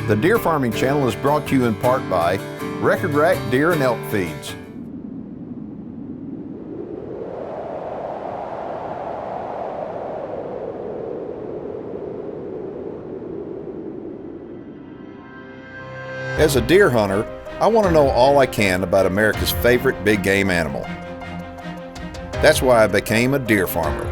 The Deer Farming Channel is brought to you in part by Record Rack Deer and Elk Feeds. As a deer hunter, I want to know all I can about America's favorite big game animal. That's why I became a deer farmer.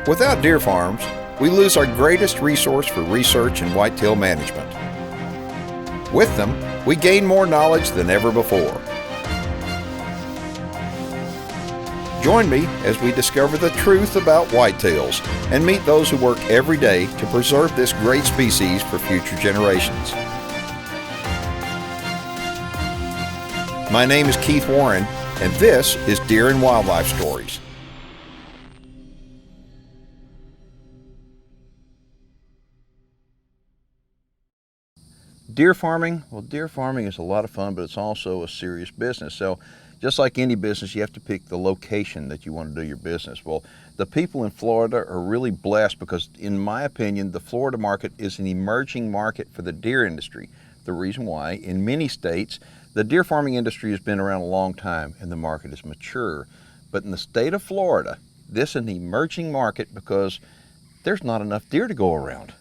Without deer farms, we lose our greatest resource for research and whitetail management. With them, we gain more knowledge than ever before. Join me as we discover the truth about whitetails and meet those who work every day to preserve this great species for future generations. My name is Keith Warren, and this is Deer and Wildlife Stories. Deer farming, well, deer farming is a lot of fun, but it's also a serious business. So just like any business, you have to pick the location that you want to do your business. Well, the people in Florida are really blessed because, in my opinion, the Florida market is an emerging market for the deer industry. The reason why, in many states, the deer farming industry has been around a long time and the market is mature. But in the state of Florida, this is an emerging market because there's not enough deer to go around.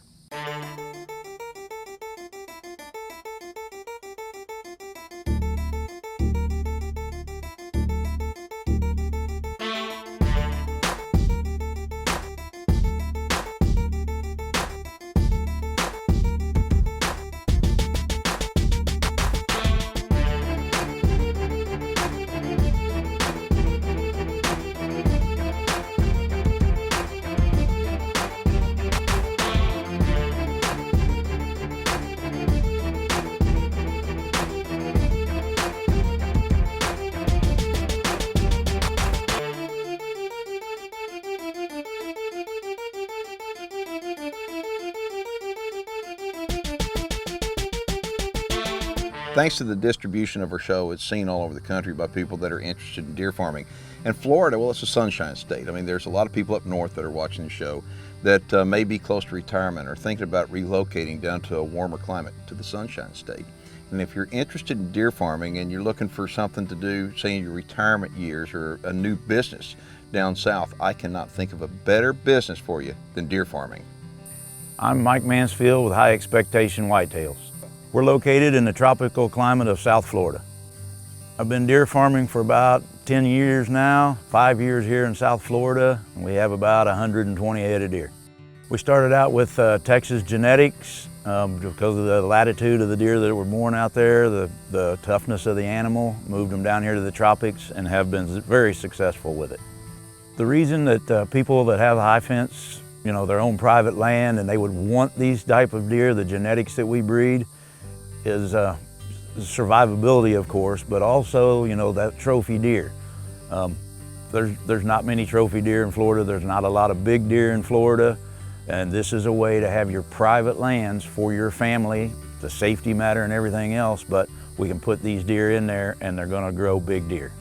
Thanks to the distribution of our show, it's seen all over the country by people that are interested in deer farming. And Florida, well, it's a sunshine state. I mean, there's a lot of people up north that are watching the show that may be close to retirement or thinking about relocating down to a warmer climate to the sunshine state. And if you're interested in deer farming and you're looking for something to do, say in your retirement years or a new business down south, I cannot think of a better business for you than deer farming. I'm Mike Mansfield with High Xpectations Whitetails. We're located in the tropical climate of South Florida. I've been deer farming for about 10 years now, 5 years here in South Florida, and we have about 120 head of deer. We started out with Texas genetics because of the latitude of the deer that were born out there, the toughness of the animal, moved them down here to the tropics and have been very successful with it. The reason that people that have high fence, you know, their own private land and they would want these type of deer, the genetics that we breed, is survivability, of course, but also, you know, that trophy deer. There's not many trophy deer in Florida. There's not a lot of big deer in Florida, and this is a way to have your private lands for your family, the safety matter and everything else, but we can put these deer in there and they're gonna grow big deer.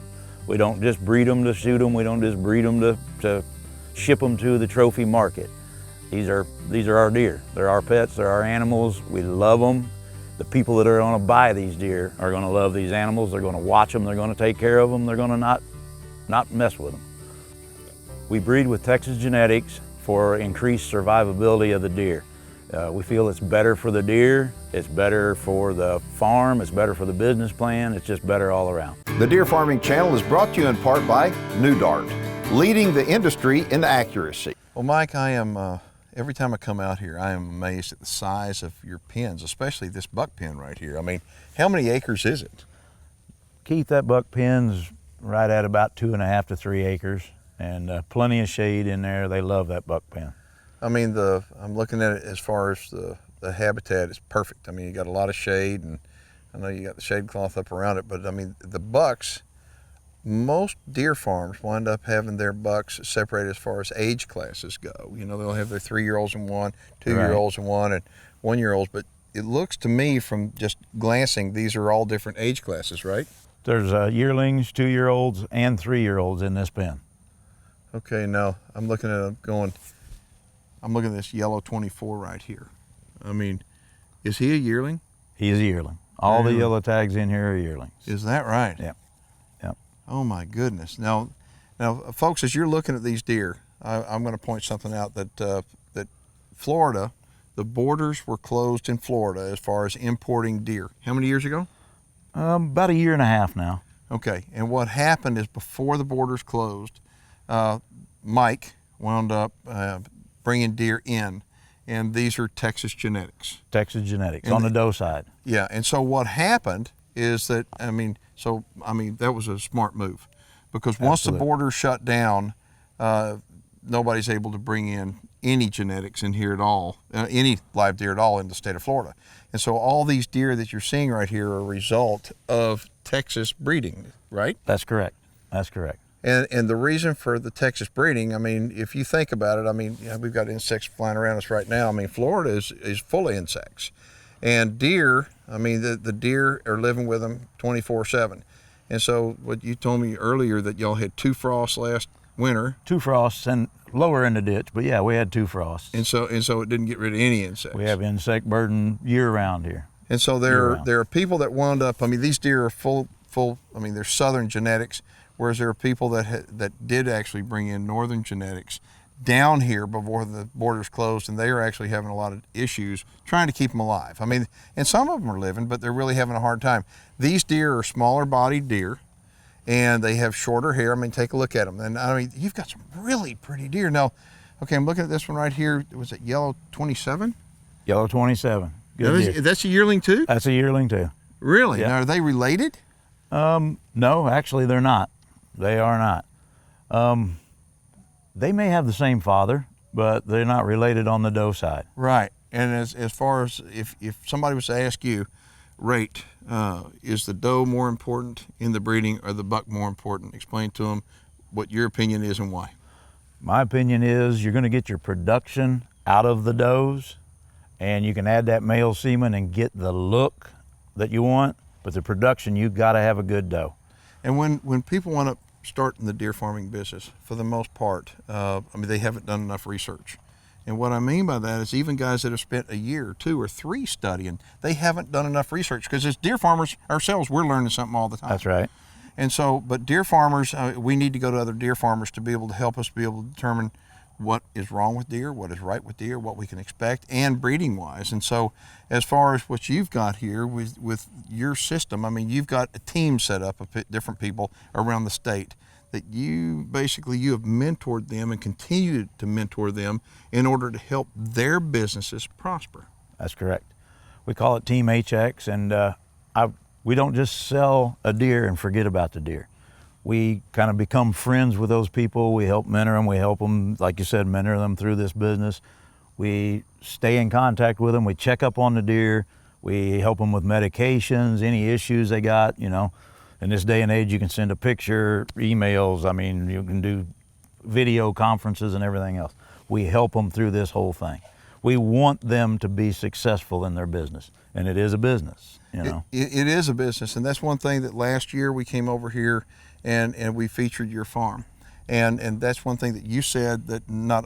We don't just breed them to shoot them. We don't just breed them to ship them to the trophy market. These are our deer. They're our pets, they're our animals. We love them. The people that are going to buy these deer are going to love these animals. They're going to watch them. They're going to take care of them. They're going to not mess with them. We breed with Texas genetics for increased survivability of the deer. We feel it's better for the deer. It's better for the farm. It's better for the business plan. It's just better all around. The Deer Farming Channel is brought to you in part by New Dart, leading the industry in accuracy. Well, Mike, I am every time I come out here, I am amazed at the size of your pens, especially this buck pen right here. I mean, how many acres is it? Keith, that buck pen's right at about 2.5 to 3 acres, and plenty of shade in there. They love that buck pen. I mean, I'm looking at it as far as the habitat is perfect. I mean, you got a lot of shade, and I know you got the shade cloth up around it, but I mean, the bucks, most deer farms wind up having their bucks separated as far as age classes go. You know, they'll have their 3-year-olds in one, 2-year-olds in one, and 1-year-olds. But it looks to me from just glancing, these are all different age classes, right? There's yearlings, 2-year-olds, and 3-year-olds in this pen. Okay, now I'm looking at them going, I'm looking at this yellow 24 right here. I mean, is he a yearling? He's a yearling. All the yellow tags in here are yearlings. Is that right? Yeah. Yep. Oh my goodness. Now, folks, as you're looking at these deer, I'm going to point something out that that Florida, the borders were closed in Florida as far as importing deer. How many years ago? About a year and a half now. Okay. And what happened is before the borders closed, Mike wound up bringing deer in, and these are Texas genetics. Texas genetics And on the doe side. Yeah, and so what happened is that, that was a smart move, because once the borders shut down, nobody's able to bring in any genetics in here at all, any live deer at all in the state of Florida. And so all these deer that you're seeing right here are a result of Texas breeding, right? That's correct. That's correct. And the reason for the Texas breeding, I mean, if you think about it, we've got insects flying around us right now. I mean, Florida is full of insects. And deer, the deer are living with them 24/7. And so what you told me earlier, that y'all had 2 frosts last winter. 2 frosts, and lower in the ditch, but yeah, we had 2 frosts. And so it didn't get rid of any insects. We have insect burden year round here. And so there are people that wound up, these deer are full, they're southern genetics, whereas there are people that did actually bring in northern genetics down here before the borders closed, and they are actually having a lot of issues trying to keep them alive. And some of them are living, but they're really having a hard time. These deer are smaller bodied deer, and they have shorter hair. Take a look at them. And you've got some really pretty deer. Now, okay, I'm looking at this one right here. Was it yellow 27? Yellow 27. Good deer. That's a yearling too? That's a yearling too. Really? Yep. Now, are they related? No, actually they're not. They are not. They may have the same father, but they're not related on the doe side. Right. And as far as if somebody was to ask you, rate, is the doe more important in the breeding or the buck more important? Explain to them what your opinion is and why. My opinion is you're going to get your production out of the does, and you can add that male semen and get the look that you want, but the production, you've got to have a good doe. And when people want to start in the deer farming business, for the most part, they haven't done enough research. And what I mean by that is even guys that have spent a year, 2 or 3 studying, they haven't done enough research, because as deer farmers ourselves, we're learning something all the time. That's right. And so, but deer farmers, we need to go to other deer farmers to be able to help us be able to determine what is wrong with deer, what is right with deer, what we can expect, and breeding wise. And so as far as what you've got here with your system, you've got a team set up of different people around the state that you have mentored them and continue to mentor them in order to help their businesses prosper. That's correct. We call it Team HX, and we don't just sell a deer and forget about the deer. We kind of become friends with those people. We help mentor them. We help them, like you said, mentor them through this business. We stay in contact with them. We check up on the deer. We help them with medications, any issues they got. In this day and age, you can send a picture, emails. You can do video conferences and everything else. We help them through this whole thing. We want them to be successful in their business, and it is a business. It is a business, and that's one thing that last year we came over here and we featured your farm, and that's one thing that you said that not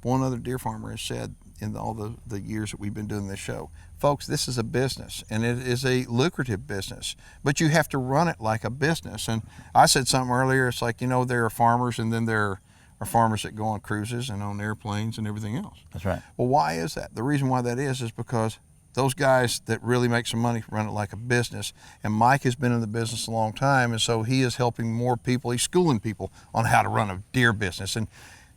one other deer farmer has said in all the years that we've been doing this show. Folks, this is a business, and it is a lucrative business, but you have to run it like a business. And I said something earlier, it's like, there are farmers, and then there are farmers that go on cruises and on airplanes and everything else. That's right. Well, why is that? The reason why that is because those guys that really make some money run it like a business. And Mike has been in the business a long time, and so he is helping more people. He's schooling people on how to run a deer business. And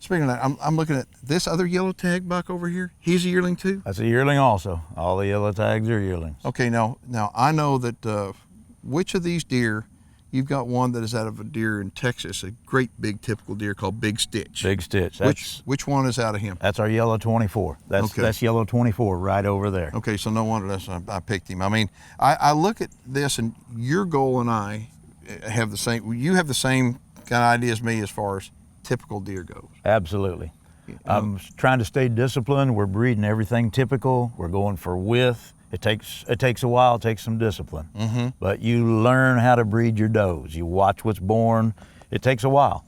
speaking of that, I'm looking at this other yellow tag buck over here. He's a yearling too? That's a yearling also. All the yellow tags are yearlings. Okay, now I know that which of these deer, you've got one that is out of a deer in Texas, a great big typical deer called Big Stitch. Big Stitch. Which one is out of him? That's our yellow 24. That's yellow 24 right over there. Okay, so no wonder I picked him. I look at this, and your goal and I have the same. You have the same kind of idea as me as far as typical deer goes. Absolutely. I'm trying to stay disciplined. We're breeding everything typical. We're going for width. It takes a while. It takes some discipline. Mm-hmm. But you learn how to breed your does. You watch what's born. It takes a while.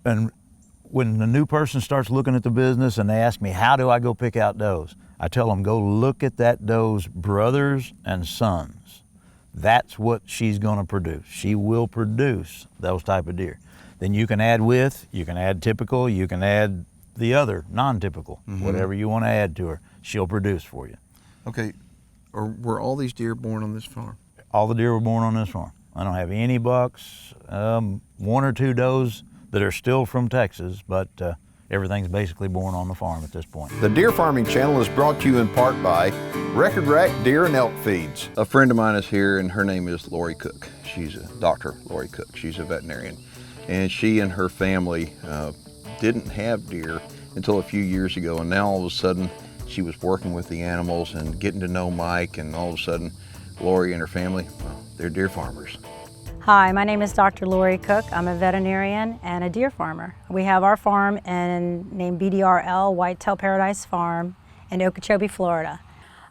And When the new person starts looking at the business and they ask me, how do I go pick out does? I tell them, go look at that doe's brothers and sons. That's what she's gonna produce. She will produce those type of deer. Then you can add width, you can add typical, you can add the other, non-typical, whatever you wanna add to her, she'll produce for you. Okay, were all these deer born on this farm? All the deer were born on this farm. I don't have any bucks, 1 or 2 does that are still from Texas, but everything's basically born on the farm at this point. The Deer Farming Channel is brought to you in part by Record Rack Deer and Elk Feeds. A friend of mine is here, and her name is Lori Cook. She's Dr. Lori Cook. She's a veterinarian. And she and her family didn't have deer until a few years ago, and now all of a sudden she was working with the animals and getting to know Mike, and all of a sudden Lori and her family, well, they're deer farmers. Hi, my name is Dr. Lori Cook. I'm a veterinarian and a deer farmer. We have our farm named BDRL, Whitetail Paradise Farm in Okeechobee, Florida.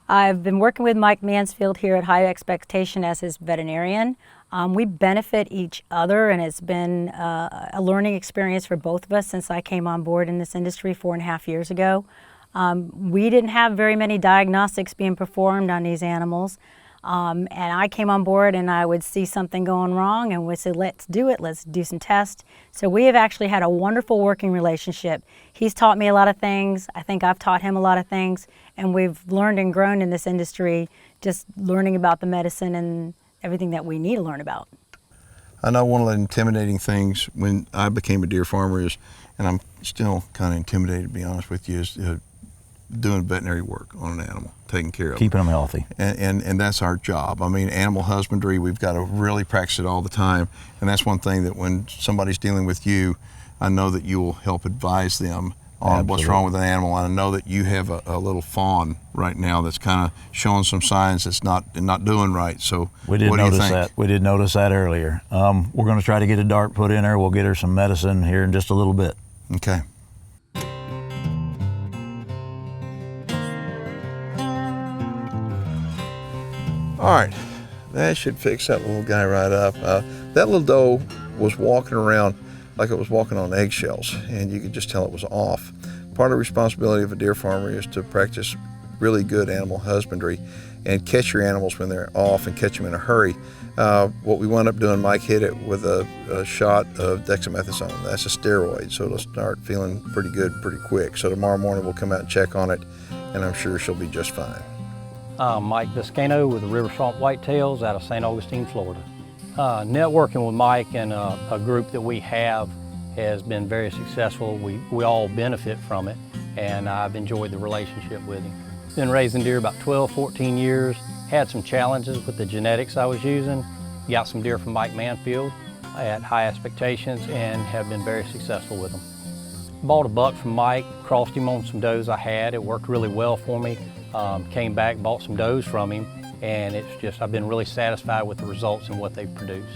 I've been working with Mike Mansfield here at High Xpectations as his veterinarian. We benefit each other, and it's been a learning experience for both of us since I came on board in this industry 4.5 years ago. We didn't have very many diagnostics being performed on these animals. And I came on board and I would see something going wrong and we said, let's do it, let's do some tests. So we have actually had a wonderful working relationship. He's taught me a lot of things, I think I've taught him a lot of things, and we've learned and grown in this industry, just learning about the medicine and everything that we need to learn about. I know one of the intimidating things when I became a deer farmer is, and I'm still kind of intimidated to be honest with you, is doing veterinary work on an animal, taking care of Keeping them healthy. And that's our job. I mean, animal husbandry, we've got to really practice it all the time. And that's one thing that when somebody's dealing with you, I know that you will help advise them on what's wrong with an animal. And I know that you have a little fawn right now that's kind of showing some signs that's not doing right. So we did what do you think? That. We did notice that earlier. We're going to try to get a dart put in her. We'll get her some medicine here in just a little bit. Okay. All right, that should fix that little guy right up. That little doe was walking around like it was walking on eggshells, and you could just tell it was off. Part of the responsibility of a deer farmer is to practice really good animal husbandry and catch your animals when they're off and catch them in a hurry. What we wound up doing, Mike hit it with a shot of dexamethasone. That's a steroid, so it'll start feeling pretty good pretty quick. So tomorrow morning we'll come out and check on it, and I'm sure she'll be just fine. Mike Biscano with the River Swamp Whitetails out of St. Augustine, Florida. Networking with Mike and a group that we have has been very successful. We all benefit from it, and I've enjoyed the relationship with him. Been raising deer about 12, 14 years. Had some challenges with the genetics I was using. Got some deer from Mike Mansfield at High Xpectations and have been very successful with them. Bought a buck from Mike, crossed him on some does I had. It worked really well for me. Came back, bought some does from him, and I've been really satisfied with the results and what they've produced.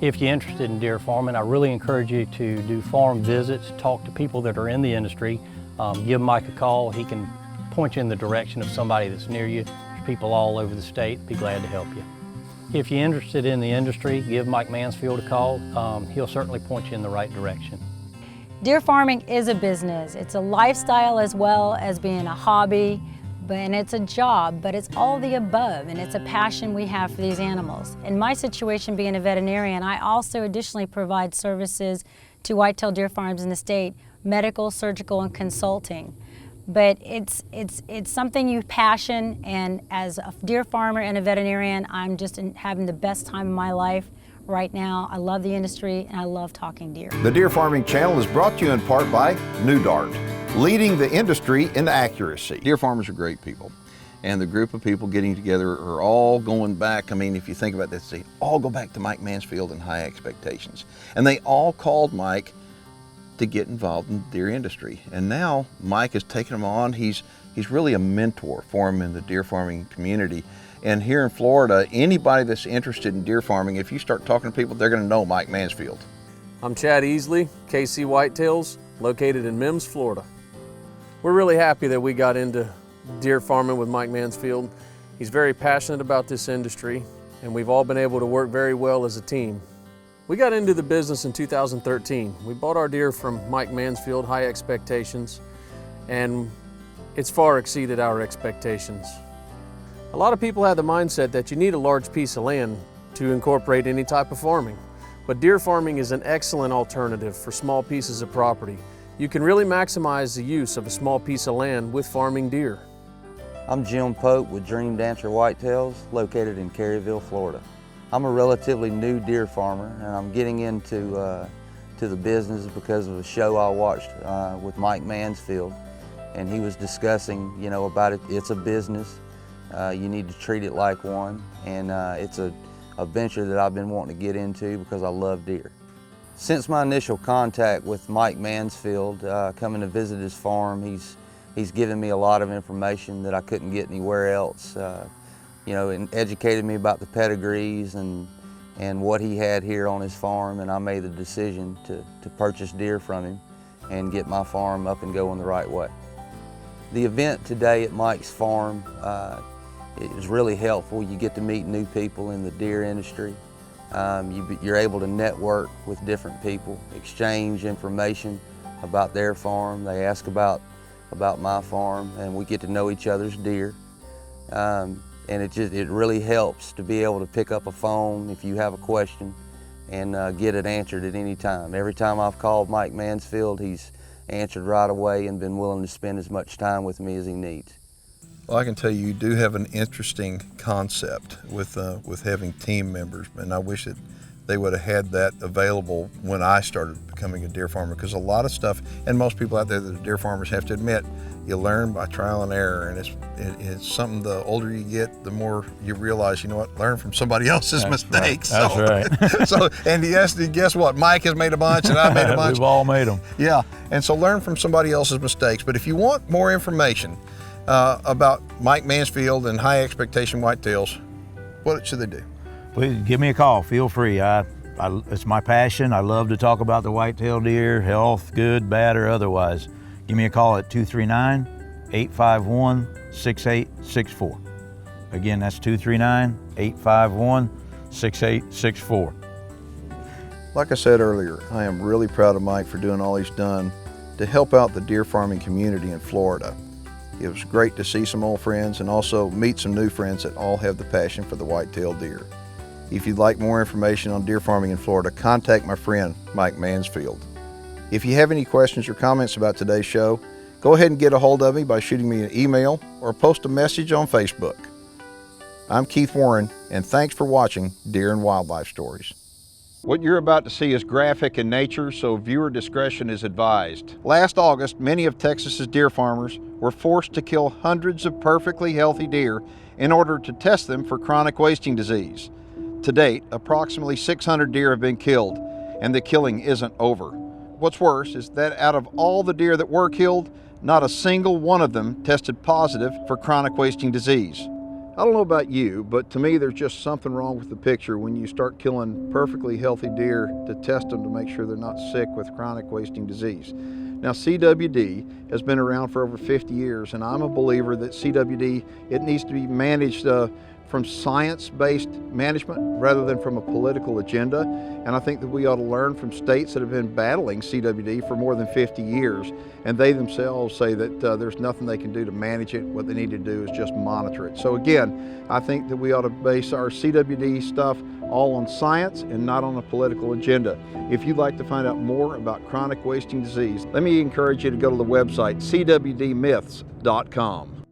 If you're interested in deer farming, I really encourage you to do farm visits, talk to people that are in the industry, give Mike a call. He can point you in the direction of somebody that's near you. There's people all over the state, be glad to help you. If you're interested in the industry, give Mike Mansfield a call. He'll certainly point you in the right direction. Deer farming is a business. It's a lifestyle as well as being a hobby. And it's a job, but it's all the above, and it's a passion we have for these animals. In my situation, being a veterinarian, I also additionally provide services to whitetail deer farms in the state, medical, surgical, and consulting. But it's something you passion, and as a deer farmer and a veterinarian, I'm just having the best time of my life right now. I love the industry, and I love talking deer. The Deer Farming Channel is brought to you in part by New Dart, leading the industry in accuracy. Deer farmers are great people, and the group of people getting together are all going back. I mean, if you think about this, they all go back to Mike Mansfield and High Xpectations, and they all called Mike to get involved in the deer industry. And now Mike has taken them on. He's really a mentor for them in the deer farming community. And here in Florida, anybody that's interested in deer farming, if you start talking to people, they're going to know Mike Mansfield. I'm Chad Easley, KC Whitetails, located in Mims, Florida. We're really happy that we got into deer farming with Mike Mansfield. He's very passionate about this industry, and we've all been able to work very well as a team. We got into the business in 2013. We bought our deer from Mike Mansfield, High Xpectations, and it's far exceeded our expectations. A lot of people have the mindset that you need a large piece of land to incorporate any type of farming, but deer farming is an excellent alternative for small pieces of property. You can really maximize the use of a small piece of land with farming deer. I'm Jim Pope with Dream Dancer Whitetails, located in Caryville, Florida. I'm a relatively new deer farmer, and I'm getting into the business because of a show I watched with Mike Mansfield, and he was discussing, about it. It's a business. You need to treat it like one, and it's a venture that I've been wanting to get into because I love deer. Since my initial contact with Mike Mansfield, coming to visit his farm, he's given me a lot of information that I couldn't get anywhere else. And educated me about the pedigrees and what he had here on his farm, and I made the decision to purchase deer from him and get my farm up and going the right way. The event today at Mike's farm it is really helpful. You get to meet new people in the deer industry. You're able to network with different people, exchange information about their farm. They ask about my farm, and we get to know each other's deer. And it really helps to be able to pick up a phone if you have a question and get it answered at any time. Every time I've called Mike Mansfield, he's answered right away and been willing to spend as much time with me as he needs. Well, I can tell you do have an interesting concept with having team members, and I wish that they would have had that available when I started becoming a deer farmer, because a lot of stuff, and most people out there that are deer farmers have to admit, you learn by trial and error, and it's something, the older you get, the more you realize, learn from somebody else's mistakes. That's right. So, and yes, guess what? Mike has made a bunch, and I made a bunch. We've all made them. Yeah, and so learn from somebody else's mistakes. But if you want more information about Mike Mansfield and High Xpectation Whitetails, what should they do? Please give me a call. Feel free. It's my passion. I love to talk about the whitetail deer, health, good, bad, or otherwise. Give me a call at 239-851-6864. Again, that's 239-851-6864. Like I said earlier, I am really proud of Mike for doing all he's done to help out the deer farming community in Florida. It was great to see some old friends and also meet some new friends that all have the passion for the whitetail deer. If you'd like more information on deer farming in Florida, contact my friend Mike Mansfield. If you have any questions or comments about today's show, go ahead and get a hold of me by shooting me an email or post a message on Facebook. I'm Keith Warren, and thanks for watching Deer and Wildlife Stories. What you're about to see is graphic in nature, so viewer discretion is advised. Last August, many of Texas's deer farmers were forced to kill hundreds of perfectly healthy deer in order to test them for chronic wasting disease. To date, approximately 600 deer have been killed, and the killing isn't over. What's worse is that out of all the deer that were killed, not a single one of them tested positive for chronic wasting disease. I don't know about you, but to me there's just something wrong with the picture when you start killing perfectly healthy deer to test them to make sure they're not sick with chronic wasting disease. Now, CWD has been around for over 50 years, and I'm a believer that CWD, it needs to be managed from science-based management rather than from a political agenda. And I think that we ought to learn from states that have been battling CWD for more than 50 years, and they themselves say that there's nothing they can do to manage it. What they need to do is just monitor it. So again, I think that we ought to base our CWD stuff all on science and not on a political agenda. If you'd like to find out more about chronic wasting disease, let me encourage you to go to the website cwdmyths.com.